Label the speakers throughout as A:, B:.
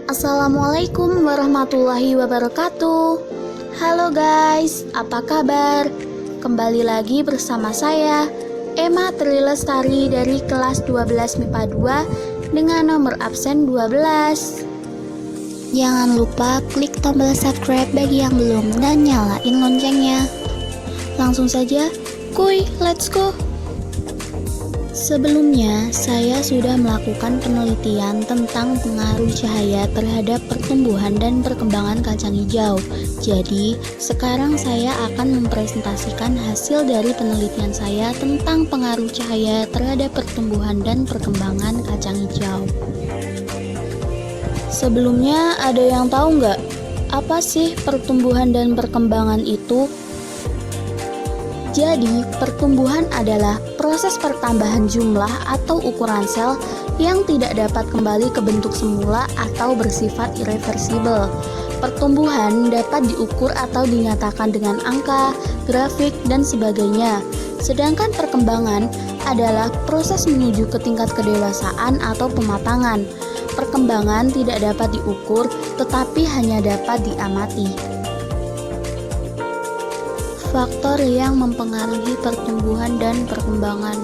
A: Assalamualaikum warahmatullahi wabarakatuh. Halo guys, apa kabar? Kembali lagi bersama saya, Emma Trilestari dari kelas 12 MIPA 2 dengan nomor absen 12. Jangan lupa klik tombol subscribe bagi yang belum dan nyalain loncengnya. Langsung saja, kuy, let's go! Sebelumnya, saya sudah melakukan penelitian tentang pengaruh cahaya terhadap pertumbuhan dan perkembangan kacang hijau. Jadi, sekarang saya akan mempresentasikan hasil dari penelitian saya tentang pengaruh cahaya terhadap pertumbuhan dan perkembangan kacang hijau. Sebelumnya, ada yang tahu nggak? Apa sih pertumbuhan dan perkembangan itu? Jadi, pertumbuhan adalah proses pertambahan jumlah atau ukuran sel yang tidak dapat kembali ke bentuk semula atau bersifat irreversibel. Pertumbuhan dapat diukur atau dinyatakan dengan angka, grafik, dan sebagainya. Sedangkan perkembangan adalah proses menuju ke tingkat kedewasaan atau pematangan. Perkembangan tidak dapat diukur, tetapi hanya dapat diamati. Faktor yang mempengaruhi pertumbuhan dan perkembangan.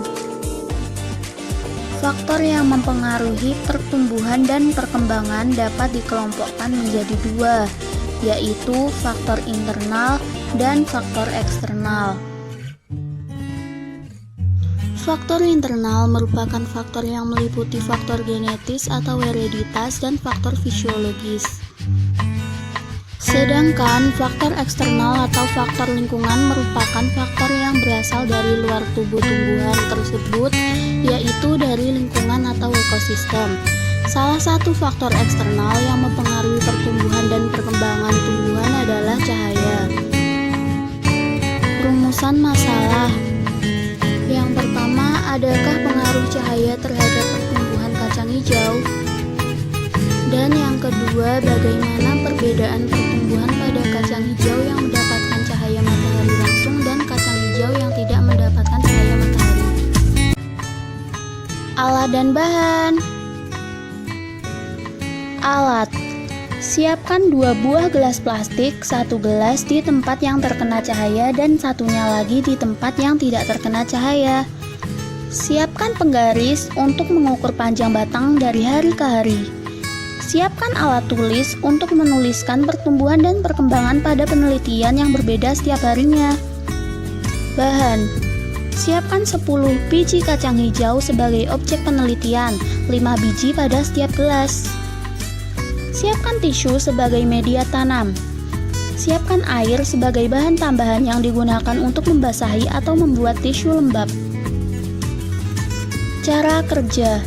A: Faktor yang mempengaruhi pertumbuhan dan perkembangan dapat dikelompokkan menjadi dua, yaitu faktor internal dan faktor eksternal. Faktor internal merupakan faktor yang meliputi faktor genetis atau hereditas dan faktor fisiologis. Sedangkan faktor eksternal atau faktor lingkungan merupakan faktor yang berasal dari luar tubuh tumbuhan tersebut, yaitu dari lingkungan atau ekosistem. Salah satu faktor eksternal yang mempengaruhi pertumbuhan dan perkembangan tumbuhan adalah cahaya. Rumusan masalah. Yang pertama, adakah pengaruh cahaya terhadap pertumbuhan kacang hijau? Dan yang kedua, bagaimana perbedaan pertumbuhan pada kacang hijau yang mendapatkan cahaya matahari langsung dan kacang hijau yang tidak mendapatkan cahaya matahari? Alat dan bahan. Alat. Siapkan 2 buah gelas plastik, 1 gelas di tempat yang terkena cahaya dan satunya lagi di tempat yang tidak terkena cahaya. Siapkan penggaris untuk mengukur panjang batang dari hari ke hari. Siapkan alat tulis untuk menuliskan pertumbuhan dan perkembangan pada penelitian yang berbeda setiap harinya. Bahan. Siapkan 10 biji kacang hijau sebagai objek penelitian, 5 biji pada setiap gelas. Siapkan tisu sebagai media tanam. Siapkan air sebagai bahan tambahan yang digunakan untuk membasahi atau membuat tisu lembab. Cara kerja.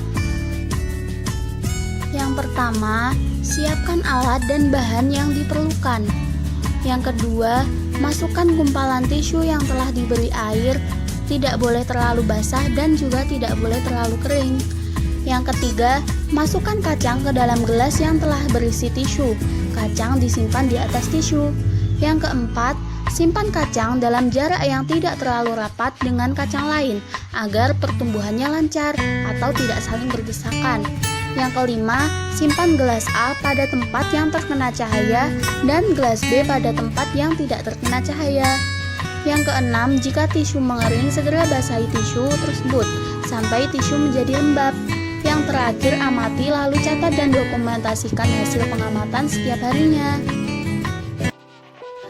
A: Yang pertama, siapkan alat dan bahan yang diperlukan. Yang kedua, masukkan gumpalan tisu yang telah diberi air, tidak boleh terlalu basah dan juga tidak boleh terlalu kering. Yang ketiga, masukkan kacang ke dalam gelas yang telah berisi tisu. Kacang disimpan di atas tisu. Yang keempat, simpan kacang dalam jarak yang tidak terlalu rapat dengan kacang lain agar pertumbuhannya lancar atau tidak saling berdesakan. Yang kelima, simpan gelas A pada tempat yang terkena cahaya dan gelas B pada tempat yang tidak terkena cahaya. Yang keenam, jika tisu mengering, segera basahi tisu tersebut sampai tisu menjadi lembab. Yang terakhir, amati lalu catat dan dokumentasikan hasil pengamatan setiap harinya.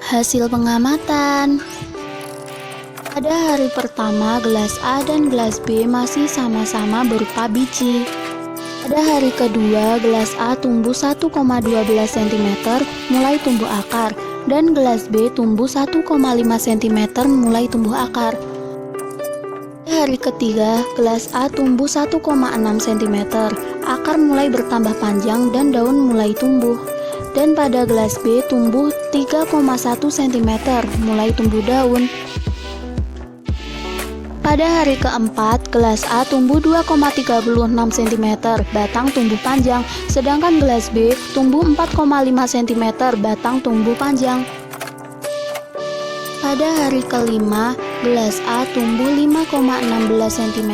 A: Hasil pengamatan. Pada hari pertama, gelas A dan gelas B masih sama-sama berupa biji. Pada hari kedua, gelas A tumbuh 1,12 cm mulai tumbuh akar dan gelas B tumbuh 1,5 cm mulai tumbuh akar. Pada hari ketiga, gelas A tumbuh 1,6 cm, akar mulai bertambah panjang dan daun mulai tumbuh. Dan pada gelas B tumbuh 3,1 cm mulai tumbuh daun. Pada hari keempat, gelas A tumbuh 2,36 cm, batang tumbuh panjang, sedangkan gelas B tumbuh 4,5 cm, batang tumbuh panjang. Pada hari kelima, gelas A tumbuh 5,16 cm,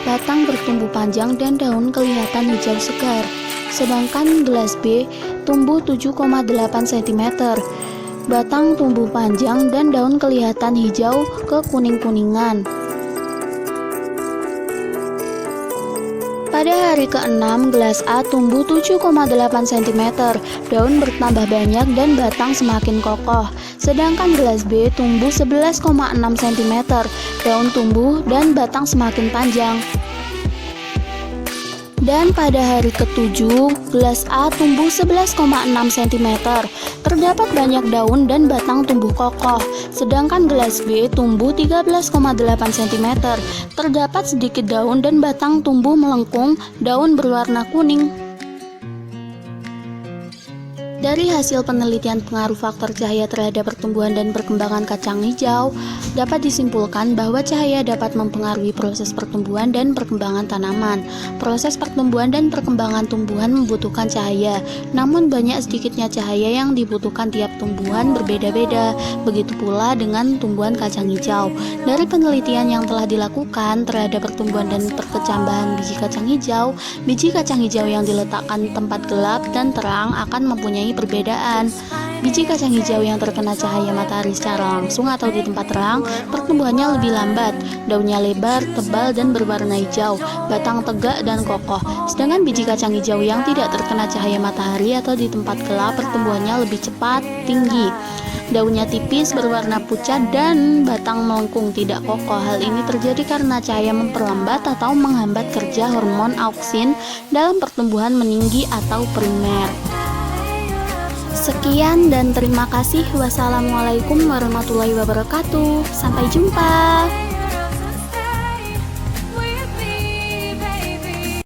A: batang bertumbuh panjang dan daun kelihatan hijau segar. sedangkan gelas B tumbuh 7,8 cm. Batang tumbuh panjang dan daun kelihatan hijau ke kuning-kuningan. Pada hari ke-6, gelas A tumbuh 7,8 cm, daun bertambah banyak dan batang semakin kokoh. Sedangkan gelas B tumbuh 11,6 cm, daun tumbuh dan batang semakin panjang. Dan pada hari ke-7, gelas A tumbuh 11,6 cm, terdapat banyak daun dan batang tumbuh kokoh. Sedangkan gelas B tumbuh 13,8 cm, terdapat sedikit daun dan batang tumbuh melengkung, daun berwarna kuning. Dari hasil penelitian pengaruh faktor cahaya terhadap pertumbuhan dan perkembangan kacang hijau, dapat disimpulkan bahwa cahaya dapat mempengaruhi proses pertumbuhan dan perkembangan tanaman. Proses pertumbuhan dan perkembangan tumbuhan membutuhkan cahaya, namun banyak sedikitnya cahaya yang dibutuhkan tiap tumbuhan berbeda-beda. Begitu pula dengan tumbuhan kacang hijau. Dari penelitian yang telah dilakukan terhadap pertumbuhan dan perkecambahan biji kacang hijau yang diletakkan tempat gelap dan terang akan mempunyai perbedaan. Biji kacang hijau yang terkena cahaya matahari secara langsung atau di tempat terang, pertumbuhannya lebih lambat, daunnya lebar, tebal dan berwarna hijau, batang tegak dan kokoh. Sedangkan biji kacang hijau yang tidak terkena cahaya matahari atau di tempat gelap, pertumbuhannya lebih cepat, tinggi. Daunnya tipis, berwarna pucat dan batang melengkung, tidak kokoh. Hal ini terjadi karena cahaya memperlambat atau menghambat kerja hormon auksin dalam pertumbuhan meninggi atau primer. Sekian dan terima kasih. Wassalamualaikum warahmatullahi wabarakatuh. Sampai jumpa.